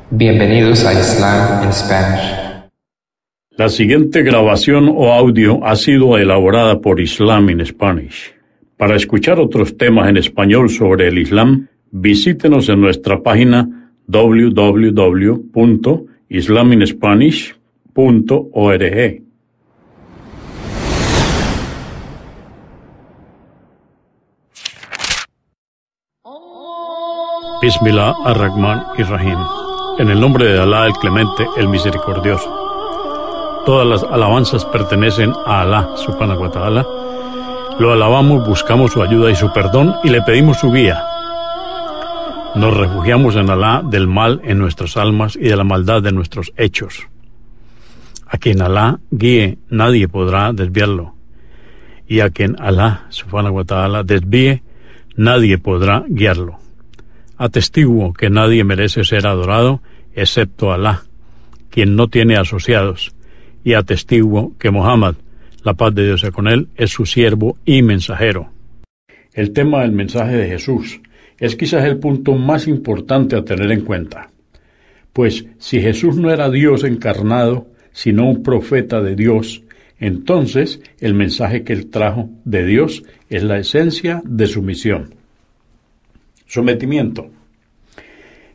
Bienvenidos a Islam en Spanish. La siguiente grabación o audio ha sido elaborada por Islam in Spanish. Para escuchar otros temas en español sobre el Islam, visítenos en nuestra página www.islaminspanish.org. Bismillah ar-Rahman ir-Rahim. En el nombre de Alá, el Clemente, el Misericordioso. Todas las alabanzas pertenecen a Alá, subhanahu wa ta'ala. Lo alabamos, buscamos su ayuda y su perdón y le pedimos su guía. Nos refugiamos en Alá del mal en nuestras almas y de la maldad de nuestros hechos. A quien Alá guíe, nadie podrá desviarlo. Y a quien Alá, subhanahu wa ta'ala, desvíe, nadie podrá guiarlo. Atestiguo que nadie merece ser adorado excepto Alá, quien no tiene asociados, y atestiguo que Muhammad, la paz de Dios sea con él, es su siervo y mensajero. El tema del mensaje de Jesús es quizás el punto más importante a tener en cuenta, pues si Jesús no era Dios encarnado, sino un profeta de Dios, entonces el mensaje que él trajo de Dios es la esencia de su misión. Sometimiento.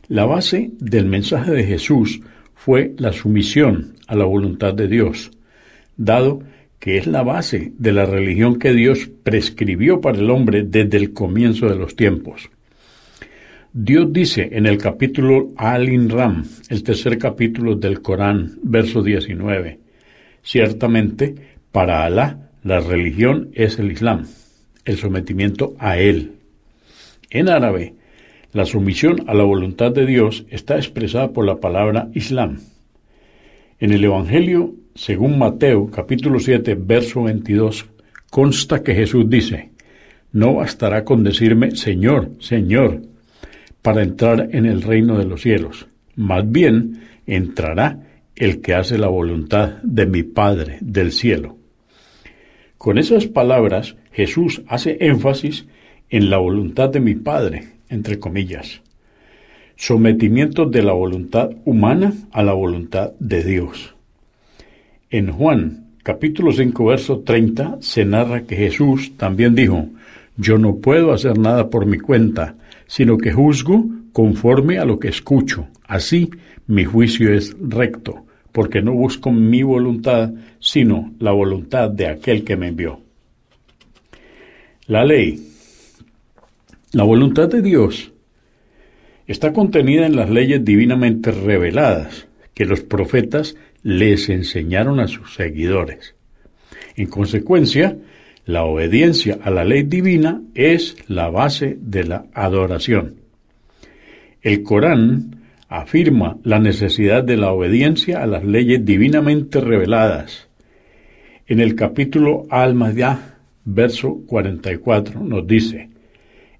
La base del mensaje de Jesús fue la sumisión a la voluntad de Dios, dado que es la base de la religión que Dios prescribió para el hombre desde el comienzo de los tiempos. Dios dice en el capítulo Al-Imran, el tercer capítulo del Corán, verso 19, ciertamente, para Alá, la religión es el Islam, el sometimiento a Él. En árabe, la sumisión a la voluntad de Dios está expresada por la palabra Islam. En el Evangelio, según Mateo, capítulo 7, verso 22, consta que Jesús dice: no bastará con decirme Señor, Señor, para entrar en el reino de los cielos. Más bien, entrará el que hace la voluntad de mi Padre del cielo. Con esas palabras, Jesús hace énfasis en la voluntad de mi Padre, entre comillas. Sometimiento de la voluntad humana a la voluntad de Dios. En Juan, capítulo 5, verso 30, se narra que Jesús también dijo: yo no puedo hacer nada por mi cuenta, sino que juzgo conforme a lo que escucho. Así, mi juicio es recto, porque no busco mi voluntad, sino la voluntad de aquel que me envió. La ley. La voluntad de Dios está contenida en las leyes divinamente reveladas que los profetas les enseñaron a sus seguidores. En consecuencia, la obediencia a la ley divina es la base de la adoración. El Corán afirma la necesidad de la obediencia a las leyes divinamente reveladas. En el capítulo Al-Ma'idah, verso 44, nos dice: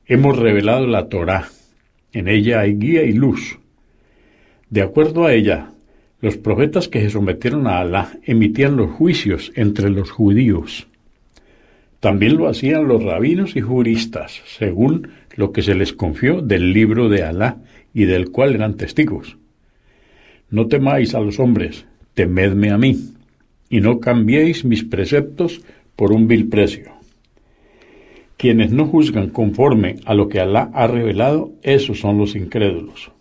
hemos revelado la Torá, en ella hay guía y luz. De acuerdo a ella, los profetas que se sometieron a Alá emitían los juicios entre los judíos. También lo hacían los rabinos y juristas, según lo que se les confió del libro de Alá y del cual eran testigos. No temáis a los hombres, temedme a mí, y no cambiéis mis preceptos por un vil precio. Quienes no juzgan conforme a lo que Alá ha revelado, esos son los incrédulos.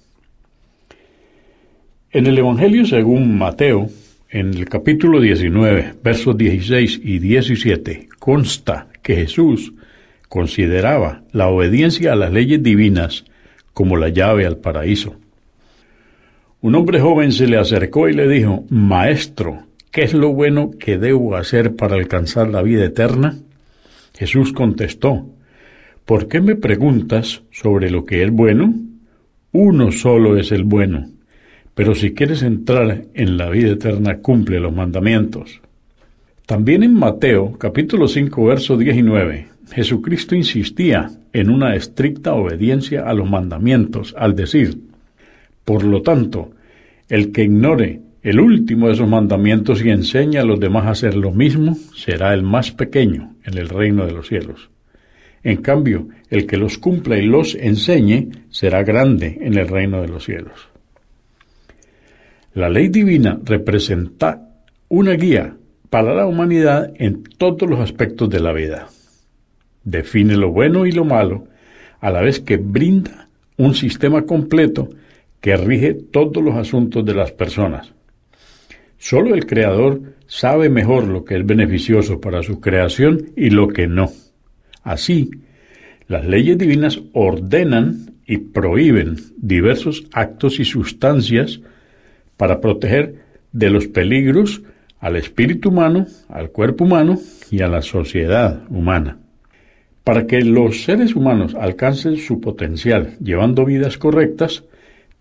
En el Evangelio según Mateo, en el capítulo 19, versos 16 y 17, consta que Jesús consideraba la obediencia a las leyes divinas como la llave al paraíso. Un hombre joven se le acercó y le dijo: Maestro, ¿qué es lo bueno que debo hacer para alcanzar la vida eterna? Jesús contestó: ¿por qué me preguntas sobre lo que es bueno? Uno solo es el bueno, pero si quieres entrar en la vida eterna, cumple los mandamientos. También en Mateo, capítulo 5, verso 19, Jesucristo insistía en una estricta obediencia a los mandamientos, al decir: por lo tanto, el que ignore el último de esos mandamientos y enseña a los demás a hacer lo mismo, será el más pequeño en el reino de los cielos. En cambio, el que los cumpla y los enseñe, será grande en el reino de los cielos. La ley divina representa una guía para la humanidad en todos los aspectos de la vida. Define lo bueno y lo malo, a la vez que brinda un sistema completo que rige todos los asuntos de las personas. Solo el Creador sabe mejor lo que es beneficioso para su creación y lo que no. Así, las leyes divinas ordenan y prohíben diversos actos y sustancias para proteger de los peligros al espíritu humano, al cuerpo humano y a la sociedad humana. Para que los seres humanos alcancen su potencial llevando vidas correctas,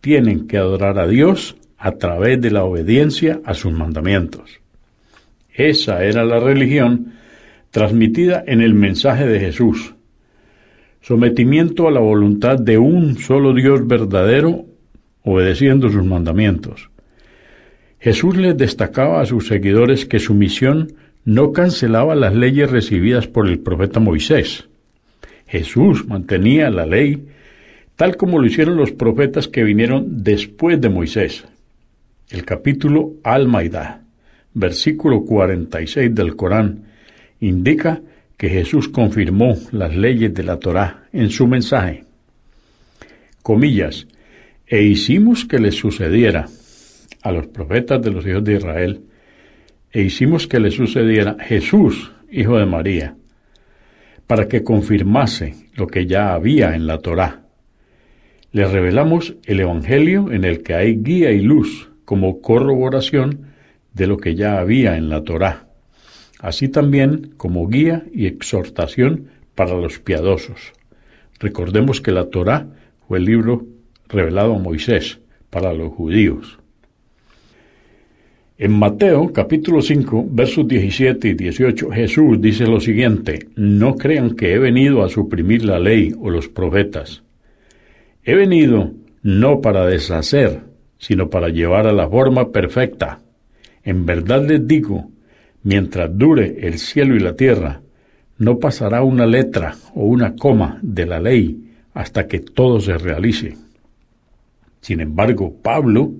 tienen que adorar a Dios a través de la obediencia a sus mandamientos. Esa era la religión transmitida en el mensaje de Jesús. Sometimiento a la voluntad de un solo Dios verdadero, obedeciendo sus mandamientos. Jesús les destacaba a sus seguidores que su misión no cancelaba las leyes recibidas por el profeta Moisés. Jesús mantenía la ley tal como lo hicieron los profetas que vinieron después de Moisés. El capítulo Al-Maidah, versículo 46 del Corán, indica que Jesús confirmó las leyes de la Torá en su mensaje. Comillas, e hicimos que les sucediera a los profetas de los hijos de Israel, e hicimos que les sucediera Jesús, hijo de María, para que confirmase lo que ya había en la Torá. Les revelamos el Evangelio en el que hay guía y luz como corroboración de lo que ya había en la Torá, así también como guía y exhortación para los piadosos. Recordemos que la Torá fue el libro revelado a Moisés para los judíos. En Mateo capítulo 5, versos 17 y 18, Jesús dice lo siguiente: no crean que he venido a suprimir la ley o los profetas. He venido no para deshacer, sino para llevar a la forma perfecta. En verdad les digo, mientras dure el cielo y la tierra, no pasará una letra o una coma de la ley hasta que todo se realice. Sin embargo, Pablo,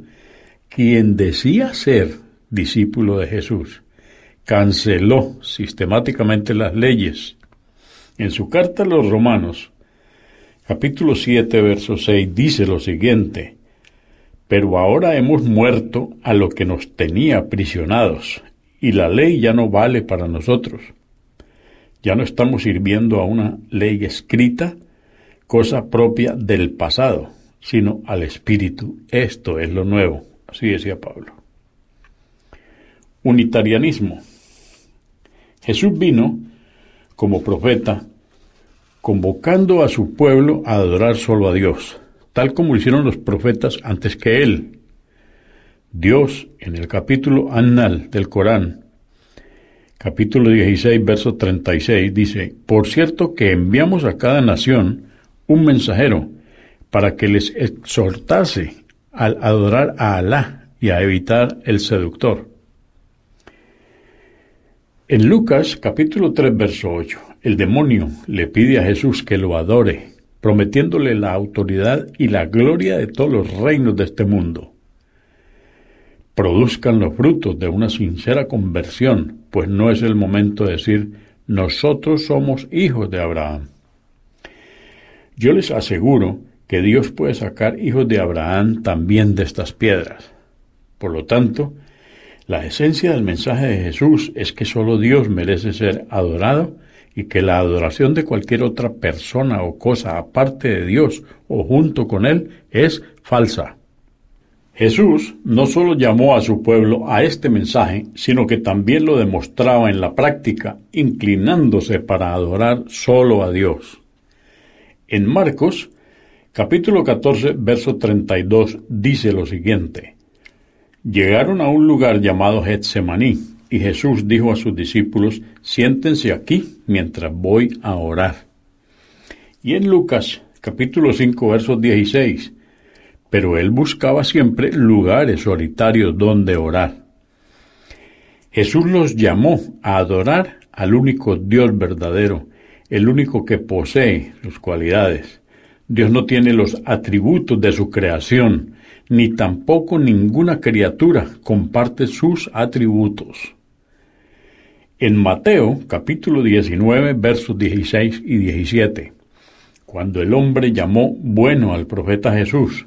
quien decía ser discípulo de Jesús, canceló sistemáticamente las leyes. En su carta a los Romanos, capítulo 7, verso 6, dice lo siguiente: pero ahora hemos muerto a lo que nos tenía aprisionados, y la ley ya no vale para nosotros. Ya no estamos sirviendo a una ley escrita, cosa propia del pasado, sino al Espíritu. Esto es lo nuevo, así decía Pablo. Unitarianismo. Jesús vino como profeta, convocando a su pueblo a adorar solo a Dios, tal como lo hicieron los profetas antes que él. Dios, en el capítulo An-Nal del Corán, capítulo 16, verso 36, dice: por cierto que enviamos a cada nación un mensajero para que les exhortase al adorar a Alá y a evitar el seductor. En Lucas, capítulo 3, verso 8, el demonio le pide a Jesús que lo adore, prometiéndole la autoridad y la gloria de todos los reinos de este mundo. Produzcan los frutos de una sincera conversión, pues no es el momento de decir, nosotros somos hijos de Abraham. Yo les aseguro que Dios puede sacar hijos de Abraham también de estas piedras. Por lo tanto, la esencia del mensaje de Jesús es que solo Dios merece ser adorado y que la adoración de cualquier otra persona o cosa aparte de Dios o junto con Él es falsa. Jesús no solo llamó a su pueblo a este mensaje, sino que también lo demostraba en la práctica, inclinándose para adorar solo a Dios. En Marcos, capítulo 14, verso 32, dice lo siguiente: llegaron a un lugar llamado Getsemaní, y Jesús dijo a sus discípulos, siéntense aquí mientras voy a orar. Y en Lucas, capítulo 5, verso 16, pero él buscaba siempre lugares solitarios donde orar. Jesús los llamó a adorar al único Dios verdadero, el único que posee sus cualidades, Dios no tiene los atributos de su creación, ni tampoco ninguna criatura comparte sus atributos. En Mateo, capítulo 19, versos 16 y 17, cuando el hombre llamó bueno al profeta Jesús,